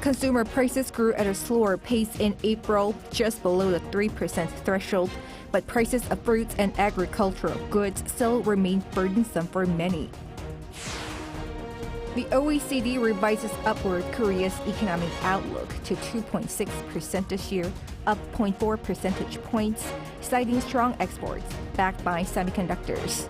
Consumer prices grew at a slower pace in April, just below the 3% threshold, but prices of fruits and agricultural goods still remain burdensome for many. The OECD revises upward Korea's economic outlook to 2.6% this year, up 0.4 percentage points, citing strong exports backed by semiconductors.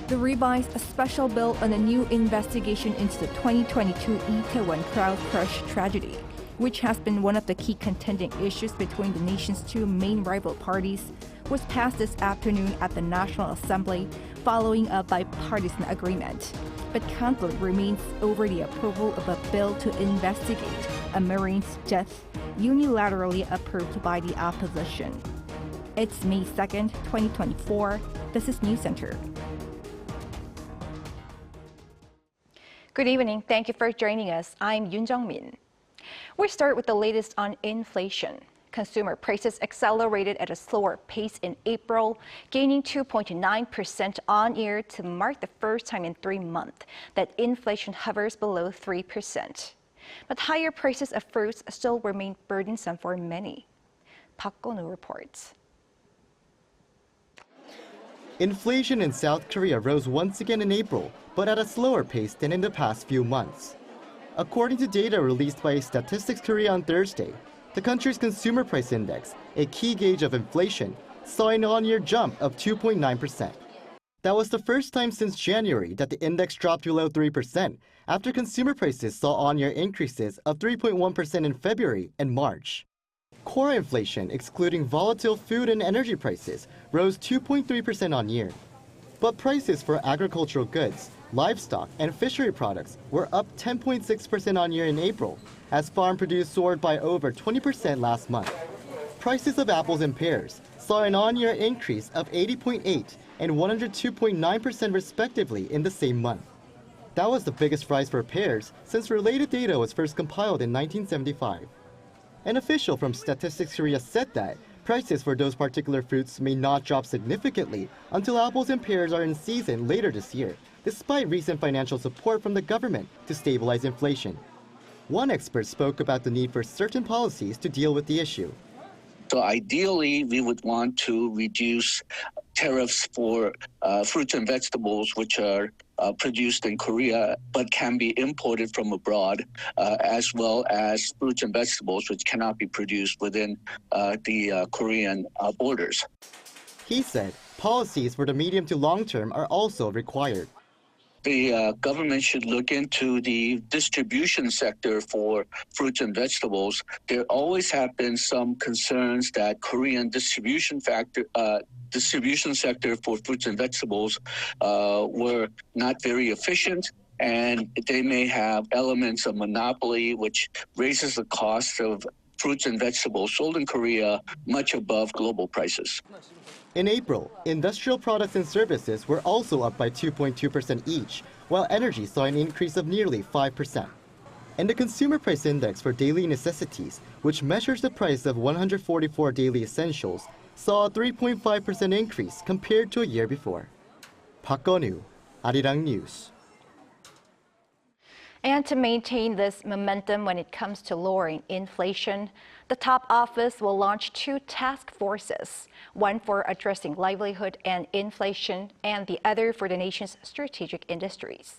The revised special bill on a new investigation into the 2022 Itaewon crowd crush tragedy, which has been one of the key contending issues between the nation's two main rival parties, was passed this afternoon at the Nat'l Assembly following a bipartisan agreement. But conflict remains over the approval of a bill to investigate a Marine's death unilaterally approved by the opposition. It's May 2nd, 2024. This is Newscenter. Good evening. Thank you for joining us. I'm Yoon Jung-min. We start with the latest on inflation. Consumer prices accelerated at a slower pace in April, gaining 2.9% on year to mark the first time in 3 months that inflation hovers below 3%. But higher prices of fruits still remain burdensome for many. Park Go-nu reports. Inflation in South Korea rose once again in April, but at a slower pace than in the past few months. According to data released by Statistics Korea on Thursday, the country's consumer price index, a key gauge of inflation, saw an on-year jump of 2.9%. That was the first time since January that the index dropped below 3%, after consumer prices saw on-year increases of 3.1% in February and March. Core inflation, excluding volatile food and energy prices, rose 2.3% on year. But prices for agricultural goods, livestock, and fishery products were up 10.6% on year in April, as farm produce soared by over 20% last month. Prices of apples and pears saw an on-year increase of 80.8% and 102.9% respectively in the same month. That was the biggest rise for pears since related data was first compiled in 1975. An official from Statistics Korea said that prices for those particular fruits may not drop significantly until apples and pears are in season later this year, despite recent financial support from the government to stabilize inflation. One expert spoke about the need for certain policies to deal with the issue. So ideally, we would want to reduce tariffs for fruits and vegetables which are produced in Korea but can be imported from abroad, as well as fruits and vegetables which cannot be produced within the Korean borders. He said policies for the medium to long term are also required. The government should look into the distribution sector for fruits and vegetables. There always have been some concerns that Korean distribution sector for fruits and vegetables were not very efficient, and they may have elements of monopoly which raises the cost of fruits and vegetables sold in Korea much above global prices. In April, industrial products and services were also up by 2.2% each, while energy saw an increase of nearly 5%. And the Consumer Price Index for daily necessities, which measures the price of 144 daily essentials, saw a 3.5% increase compared to a year before. Park Go-nu, Arirang News. And to maintain this momentum when it comes to lowering inflation, the top office will launch 2 task forces, one for addressing livelihood and inflation, and the other for the nation's strategic industries.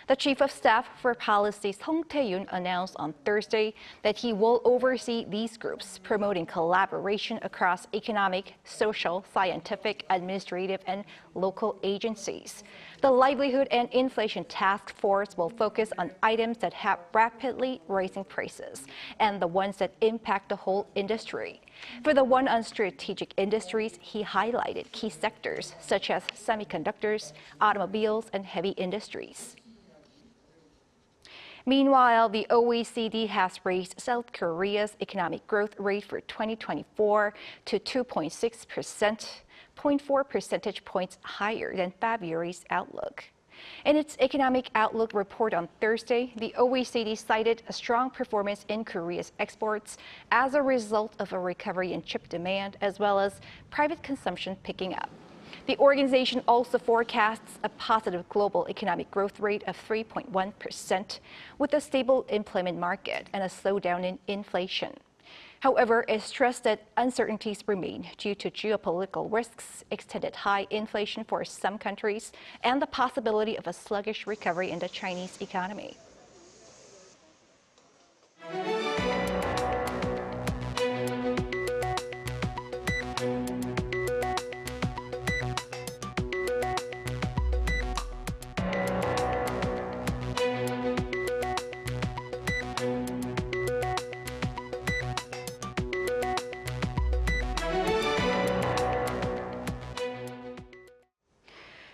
The Chief of Staff for Policy, Song Tae-yoon, announced on Thursday that he will oversee these groups, promoting collaboration across economic, social, scientific, administrative, and local agencies. The Livelihood and Inflation Task Force will focus on items that have rapidly rising prices and the ones that impact the whole industry. For the one on strategic industries, he highlighted key sectors such as semiconductors, automobiles, and heavy industries. Meanwhile, the OECD has raised South Korea's economic growth rate for 2024 to 2.6%, 0.4 percentage points higher than February's outlook. In its economic outlook report on Thursday, the OECD cited a strong performance in Korea's exports as a result of a recovery in chip demand as well as private consumption picking up. The organization also forecasts a positive global economic growth rate of 3.1% with a stable employment market and a slowdown in inflation. However, it stressed that uncertainties remain due to geopolitical risks, extended high inflation for some countries, and the possibility of a sluggish recovery in the Chinese economy.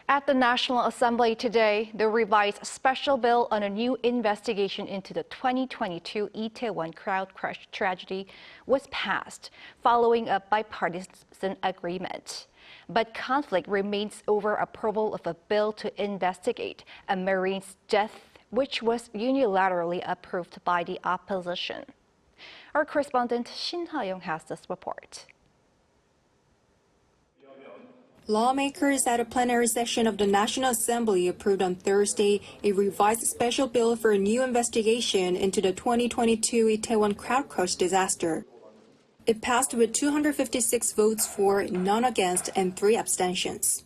At the National Assembly today, the revised special bill on a new investigation into the 2022 Itaewon crowd crush tragedy was passed following a bipartisan agreement. But conflict remains over approval of a bill to investigate a Marine's death, which was unilaterally approved by the opposition. Our correspondent Shin Ha-young has this report. Lawmakers at a plenary session of the National Assembly approved on Thursday a revised special bill for a new investigation into the 2022 Itaewon crowd crush disaster. It passed with 256 votes for, none against, and 3 abstentions.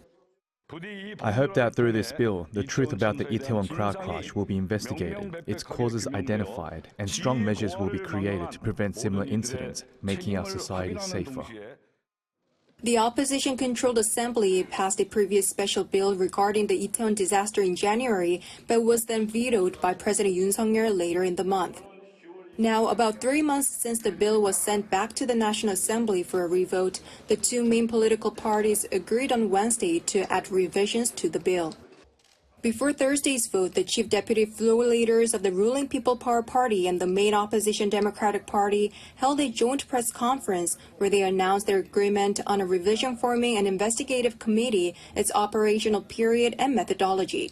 I hope that through this bill, the truth about the Itaewon crowd crush will be investigated, its causes identified, and strong measures will be created to prevent similar incidents, making our society safer. The opposition-controlled assembly passed a previous special bill regarding the Itaewon disaster in January, but was then vetoed by President Yoon Suk-yeol later in the month. Now, about 3 months since the bill was sent back to the National Assembly for a revote, the 2 main political parties agreed on Wednesday to add revisions to the bill. Before Thursday's vote, the chief deputy floor leaders of the ruling People Power Party and the main opposition Democratic Party held a joint press conference where they announced their agreement on a revision forming an investigative committee, its operational period, and methodology.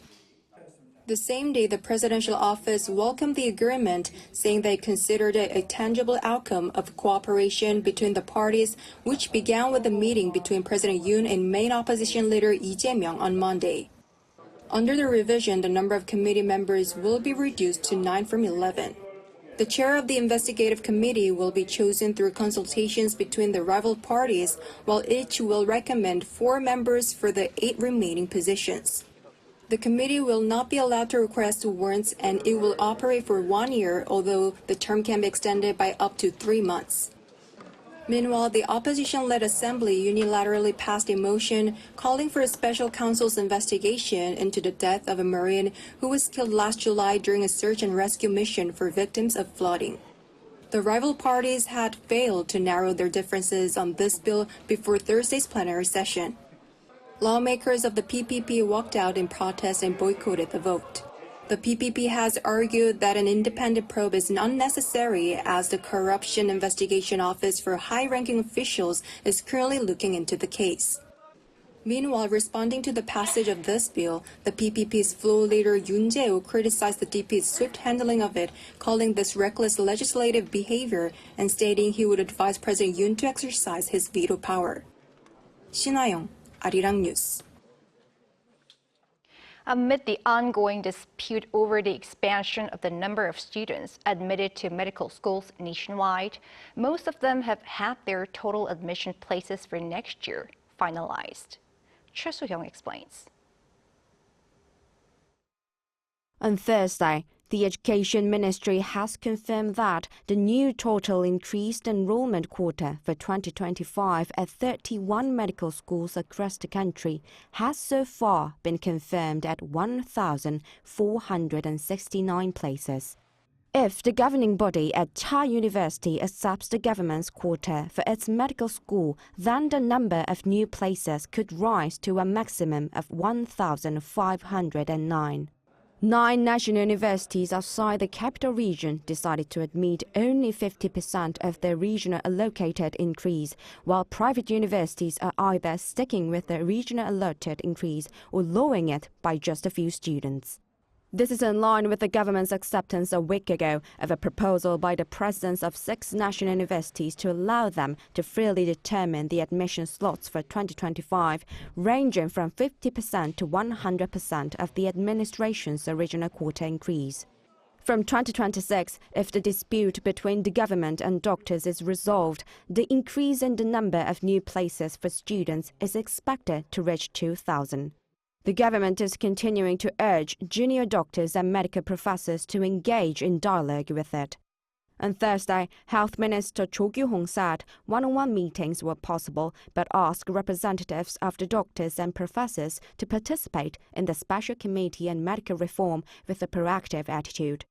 The same day, the presidential office welcomed the agreement, saying they considered it a tangible outcome of cooperation between the parties, which began with a meeting between President Yoon and main opposition leader Lee Jae-myung on Monday. Under the revision, the number of committee members will be reduced to 9 from 11. The chair of the investigative committee will be chosen through consultations between the rival parties, while each will recommend 4 members for the 8 remaining positions. The committee will not be allowed to request warrants, and it will operate for 1 year, although the term can be extended by up to 3 months. Meanwhile, the opposition-led assembly unilaterally passed a motion calling for a special counsel's investigation into the death of a Marine who was killed last July during a search and rescue mission for victims of flooding. The rival parties had failed to narrow their differences on this bill before Thursday's plenary session. Lawmakers of the PPP walked out in protest and boycotted the vote. The PPP has argued that an independent probe is unnecessary as the Corruption Investigation Office for high-ranking officials is currently looking into the case. Meanwhile, responding to the passage of this bill, the PPP's floor leader Yoon Jae-woo criticized the DP's swift handling of it, calling this reckless legislative behavior and stating he would advise President Yoon to exercise his veto power. Shin Ha-young, Arirang News. Amid the ongoing dispute over the expansion of the number of students admitted to medical schools nationwide, most of them have had their total admission places for next year finalized. Choi Soo-hyung explains. On Thursday, the Education Ministry has confirmed that the new total increased enrollment quota for 2025 at 31 medical schools across the country has so far been confirmed at 1,469 places. If the governing body at Cha University accepts the government's quota for its medical school, then the number of new places could rise to a maximum of 1,509. 9 national universities outside the capital region decided to admit only 50% of their regional allocated increase, while private universities are either sticking with the regional allotted increase or lowering it by just a few students. This is in line with the government's acceptance a week ago of a proposal by the presidents of 6 national universities to allow them to freely determine the admission slots for 2025, ranging from 50% to 100% of the administration's original quota increase. From 2026, if the dispute between the government and doctors is resolved, the increase in the number of new places for students is expected to reach 2,000. The government is continuing to urge junior doctors and medical professors to engage in dialogue with it. On Thursday, Health Minister Cho Kyu-hong said one-on-one meetings were possible, but asked representatives of the doctors and professors to participate in the Special Committee on Medical Reform with a proactive attitude.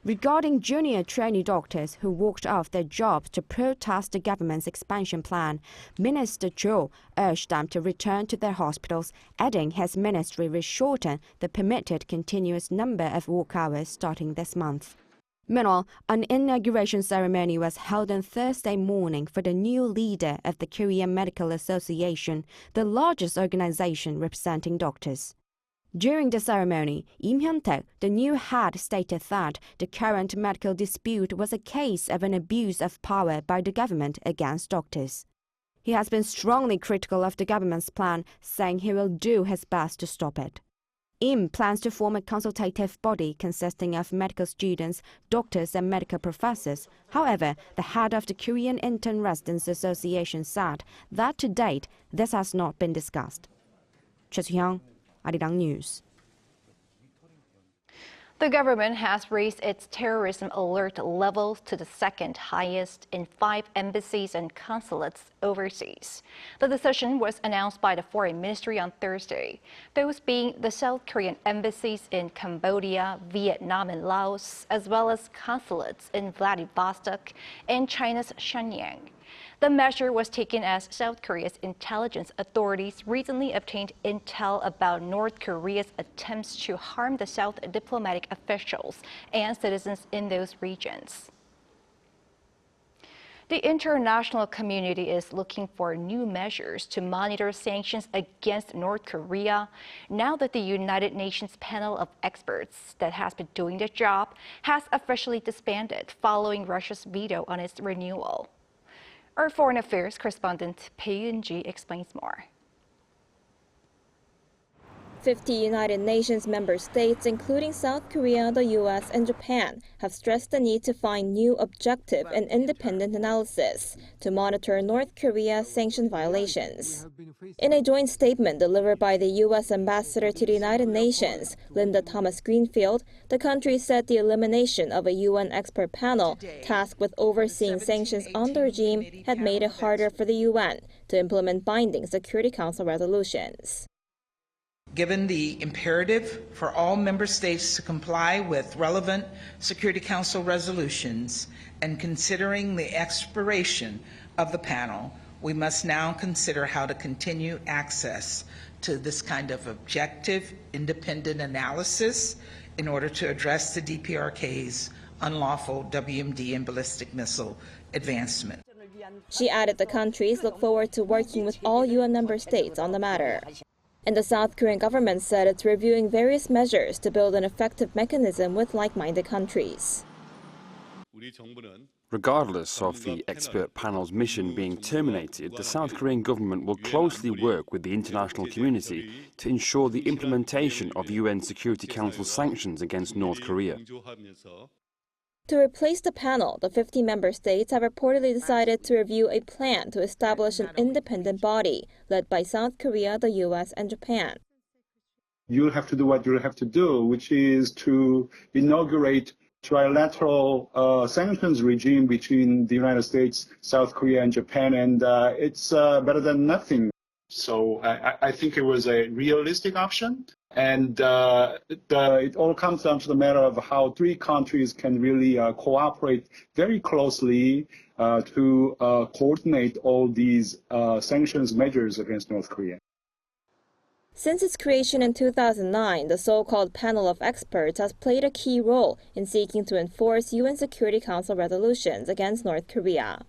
Regarding junior trainee doctors who walked off their jobs to protest the government's expansion plan, Minister Cho urged them to return to their hospitals, adding his ministry will shorten the permitted continuous number of work hours starting this month. Meanwhile, an inauguration ceremony was held on Thursday morning for the new leader of the Korean Medical Association, the largest organization representing doctors. During the ceremony, Im Hyun-taek, the new head, stated that the current medical dispute was a case of an abuse of power by the government against doctors. He has been strongly critical of the government's plan, saying he will do his best to stop it. Im plans to form a consultative body consisting of medical students, doctors and medical professors. However, the head of the Korean Intern Residents Association said that to date this has not been discussed. Choi Soo-hyung, Arirang News. The government has raised its terrorism alert levels to the second highest in 5 embassies and consulates overseas. The decision was announced by the Foreign Ministry on Thursday, those being the South Korean embassies in Cambodia, Vietnam, and Laos, as well as consulates in Vladivostok and China's Shenyang. The measure was taken as South Korea's intelligence authorities recently obtained intel about North Korea's attempts to harm the South diplomatic officials and citizens in those regions. The international community is looking for new measures to monitor sanctions against North Korea now that the United Nations panel of experts that has been doing the job has officially disbanded following Russia's veto on its renewal. Our foreign affairs correspondent Pei Yun-ji explains more. 50 United Nations member states, including South Korea, the U.S., and Japan, have stressed the need to find new objective and independent analysis to monitor North Korea's sanction violations. In a joint statement delivered by the U.S. ambassador to the United Nations, Linda Thomas-Greenfield, the country said the elimination of a UN expert panel tasked with overseeing sanctions on the regime had made it harder for the UN to implement binding Security Council resolutions. Given the imperative for all member states to comply with relevant Security Council resolutions and considering the expiration of the panel, we must now consider how to continue access to this kind of objective, independent analysis in order to address the DPRK's unlawful WMD and ballistic missile advancement. She added the countries look forward to working with all UN member states on the matter. And the South Korean government said it's reviewing various measures to build an effective mechanism with like-minded countries. Regardless of the expert panel's mission being terminated, the South Korean government will closely work with the international community to ensure the implementation of UN Security Council sanctions against North Korea. To replace the panel, the 50 member states have reportedly decided to review a plan to establish an independent body led by South Korea, the U.S., and Japan. You have to do what you have to do, which is to inaugurate trilateral sanctions regime between the United States, South Korea, and Japan, and it's better than nothing. So I think it was a realistic option. And it all comes down to the matter of how 3 countries can really cooperate very closely to coordinate all these sanctions measures against North Korea. Since its creation in 2009, the so-called panel of experts has played a key role in seeking to enforce UN Security Council resolutions against North Korea.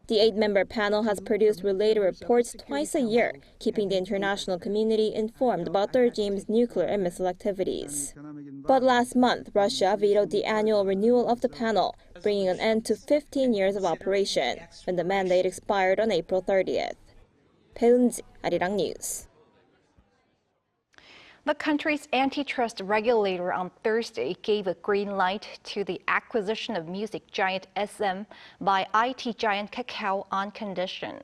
The 8-member panel has produced related reports twice a year, keeping the international community informed about the regime's nuclear and missile activities. But last month, Russia vetoed the annual renewal of the panel, bringing an end to 15 years of operation, when the mandate expired on April 30th. 배은지, Arirang News. The country's antitrust regulator on Thursday gave a green light to the acquisition of music giant SM by IT giant Kakao on condition.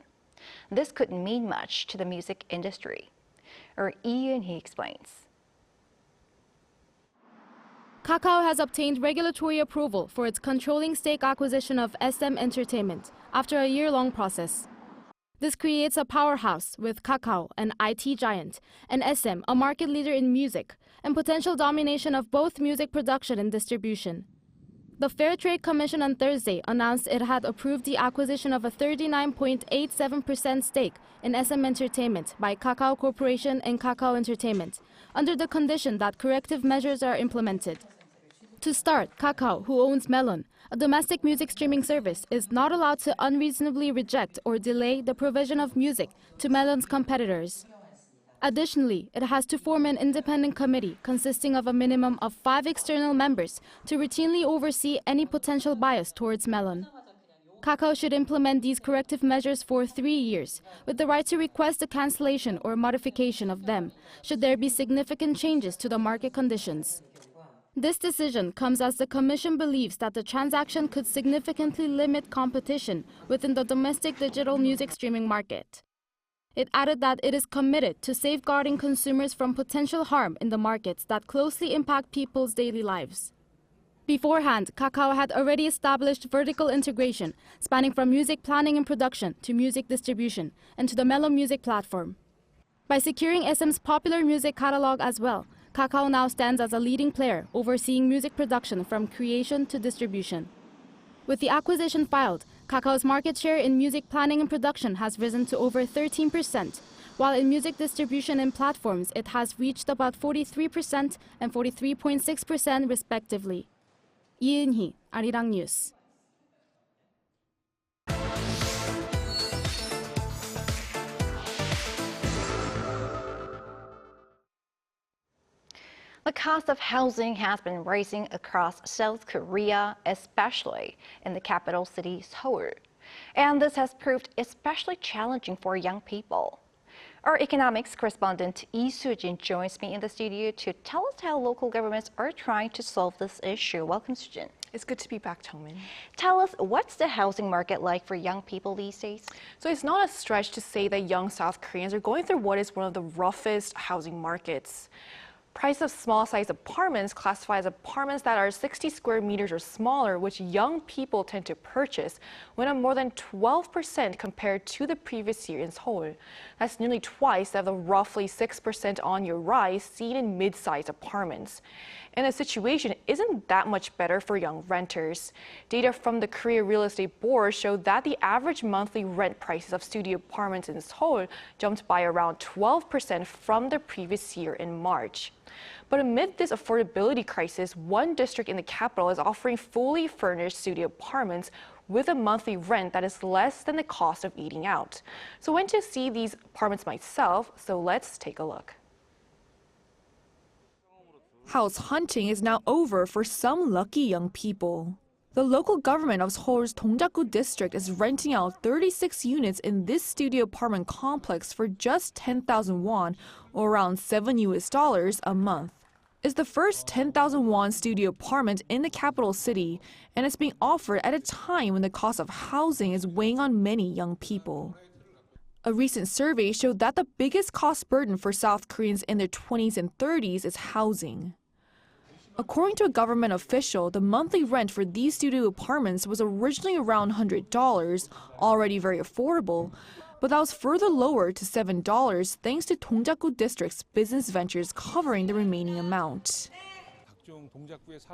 This couldn't mean much to the music industry. He explains. Kakao has obtained regulatory approval for its controlling stake acquisition of SM Entertainment after a year-long process. This creates a powerhouse with Kakao, an IT giant, and SM, a market leader in music, and potential domination of both music production and distribution. The Fair Trade Commission on Thursday announced it had approved the acquisition of a 39.87% stake in SM Entertainment by Kakao Corporation and Kakao Entertainment, under the condition that corrective measures are implemented. To start, Kakao, who owns Melon, a domestic music streaming service, is not allowed to unreasonably reject or delay the provision of music to Melon's competitors. Additionally, it has to form an independent committee consisting of a minimum of 5 external members to routinely oversee any potential bias towards Melon. Kakao should implement these corrective measures for 3 years, with the right to request the cancellation or modification of them, should there be significant changes to the market conditions. This decision comes as the Commission believes that the transaction could significantly limit competition within the domestic digital music streaming market. It added that it is committed to safeguarding consumers from potential harm in the markets that closely impact people's daily lives. Beforehand, Kakao had already established vertical integration, spanning from music planning and production to music distribution and to the Melon Music platform. By securing SM's popular music catalog as well, Kakao now stands as a leading player, overseeing music production from creation to distribution. With the acquisition filed, Kakao's market share in music planning and production has risen to over 13%, while in music distribution and platforms it has reached about 43% and 43.6% respectively. 이은희, Arirang News. The cost of housing has been rising across South Korea, especially in the capital city, Seoul. And this has proved especially challenging for young people. Our economics correspondent Lee Soo-jin joins me in the studio to tell us how local governments are trying to solve this issue. Welcome, Soo-jin. It's good to be back, Chungmin. Tell us, what's the housing market like for young people these days? So it's not a stretch to say that young South Koreans are going through what is one of the roughest housing markets. Price of small-sized apartments classified as apartments that are 60 square meters or smaller, which young people tend to purchase, went up more than 12% compared to the previous year in Seoul. That's nearly twice of the roughly 6% on-year rise seen in mid-sized apartments. And the situation isn't that much better for young renters. Data from the Korea Real Estate Board showed that the average monthly rent prices of studio apartments in Seoul jumped by around 12% from the previous year in March. But amid this affordability crisis, one district in the capital is offering fully furnished studio apartments with a monthly rent that is less than the cost of eating out. So I went to see these apartments myself, so let's take a look. House hunting is now over for some lucky young people. The local government of Seoul's Dongjakgu district is renting out 36 units in this studio apartment complex for just 10,000 won, or around $7 a month. It's the first 10,000 won studio apartment in the capital city, and it's being offered at a time when the cost of housing is weighing on many young people. A recent survey showed that the biggest cost burden for South Koreans in their 20s and 30s is housing. According to a government official, the monthly rent for these studio apartments was originally around $100, already very affordable, but that was further lowered to $7 thanks to Dongjakgu District's business ventures covering the remaining amount.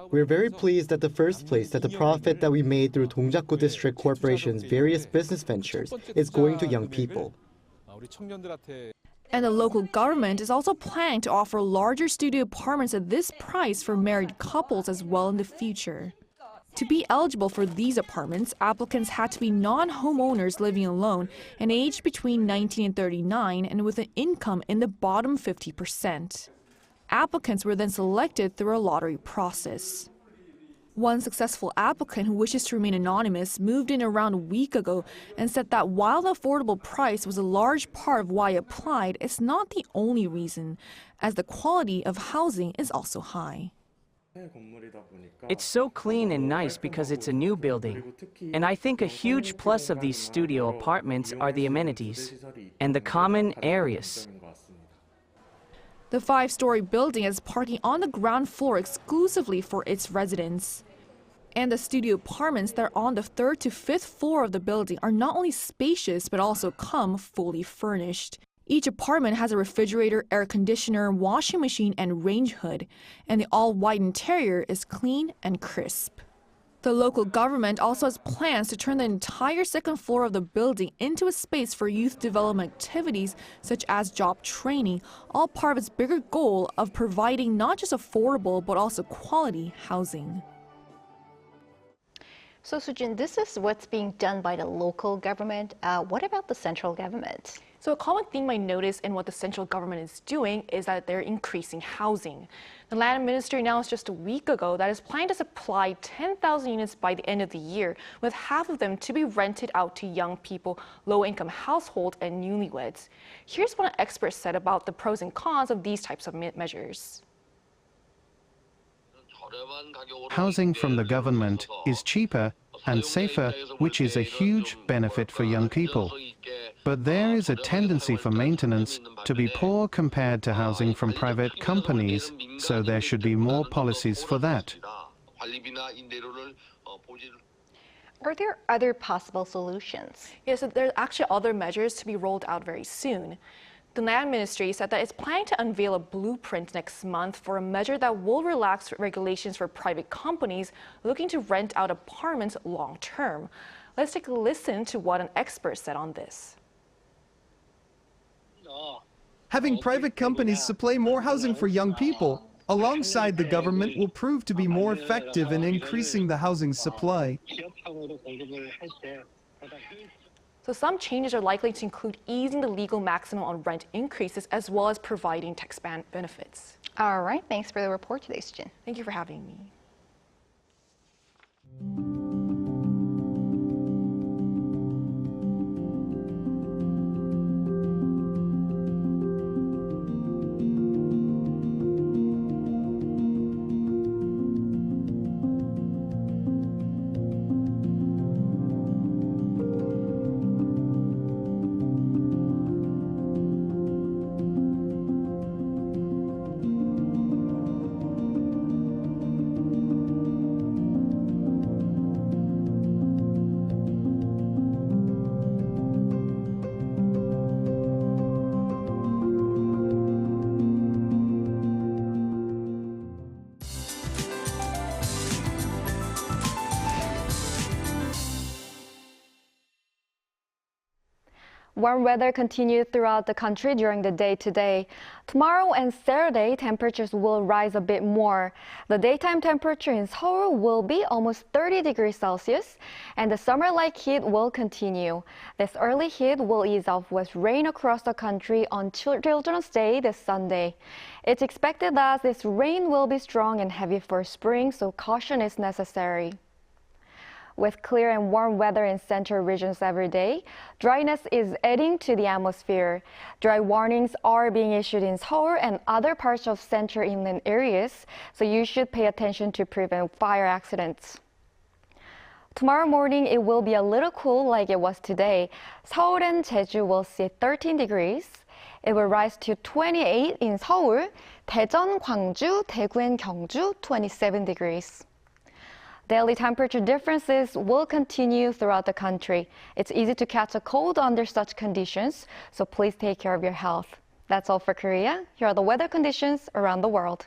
We're very pleased at the first place that the profit that we made through Dongjakgu District Corporation's various business ventures is going to young people. And the local government is also planning to offer larger studio apartments at this price for married couples as well in the future. To be eligible for these apartments, applicants had to be non-homeowners living alone and aged between 19 and 39 and with an income in the bottom 50%. Applicants were then selected through a lottery process. One successful applicant who wishes to remain anonymous moved in around a week ago and said that while the affordable price was a large part of why he applied, it's not the only reason, as the quality of housing is also high. It's so clean and nice because it's a new building. And I think a huge plus of these studio apartments are the amenities and the common areas. The 5-story building has parking on the ground floor exclusively for its residents. And the studio apartments that are on the 3rd to 5th floor of the building are not only spacious but also come fully furnished. Each apartment has a refrigerator, air conditioner, washing machine, and range hood, and the all-white interior is clean and crisp. The local government also has plans to turn the entire 2nd floor of the building into a space for youth development activities such as job training, all part of its bigger goal of providing not just affordable but also quality housing. So, Sujin, this is what's being done by the local government. What about the central government? So a common theme I noticed in what the central government is doing is that they're increasing housing. The land ministry announced just a week ago that it's planning to supply 10,000 units by the end of the year, with half of them to be rented out to young people, low-income households, and newlyweds. Here's what an expert said about the pros and cons of these types of measures. Housing from the government is cheaper and safer, which is a huge benefit for young people. But there is a tendency for maintenance to be poor compared to housing from private companies, so there should be more policies for that. Are there other possible solutions? Yes, so there are actually other measures to be rolled out very soon. The Land Ministry said that it's planning to unveil a blueprint next month for a measure that will relax regulations for private companies looking to rent out apartments long term. Let's take a listen to what an expert said on this. Having private companies supply more housing for young people alongside the government will prove to be more effective in increasing the housing supply. So some changes are likely to include easing the legal maximum on rent increases as well as providing tax benefits. All right, thanks for the report today, Sujin. Thank you for having me. Warm weather continued throughout the country during the day today. Tomorrow and Saturday, temperatures will rise a bit more. The daytime temperature in Seoul will be almost 30 degrees Celsius, and the summer-like heat will continue. This early heat will ease off with rain across the country on Children's Day this Sunday. It's expected that this rain will be strong and heavy for spring, so caution is necessary. With clear and warm weather in central regions every day, dryness is adding to the atmosphere. Dry warnings are being issued in Seoul and other parts of central inland areas, so you should pay attention to prevent fire accidents. Tomorrow morning, it will be a little cool like it was today. Seoul and Jeju will see 13 degrees. It will rise to 28 in Seoul, Daejeon, Gwangju, Daegu, and Gyeongju, 27 degrees. Daily temperature differences will continue throughout the country. It's easy to catch a cold under such conditions, so please take care of your health. That's all for Korea. Here are the weather conditions around the world.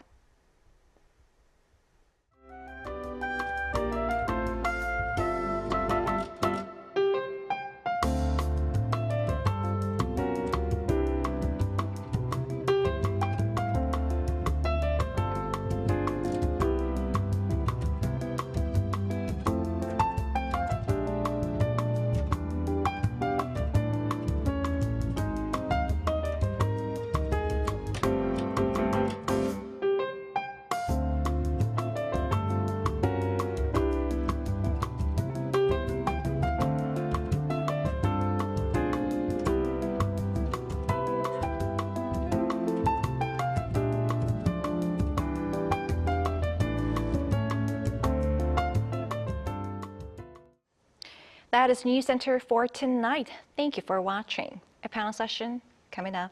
That is Newscenter for tonight. Thank you for watching. A panel session coming up.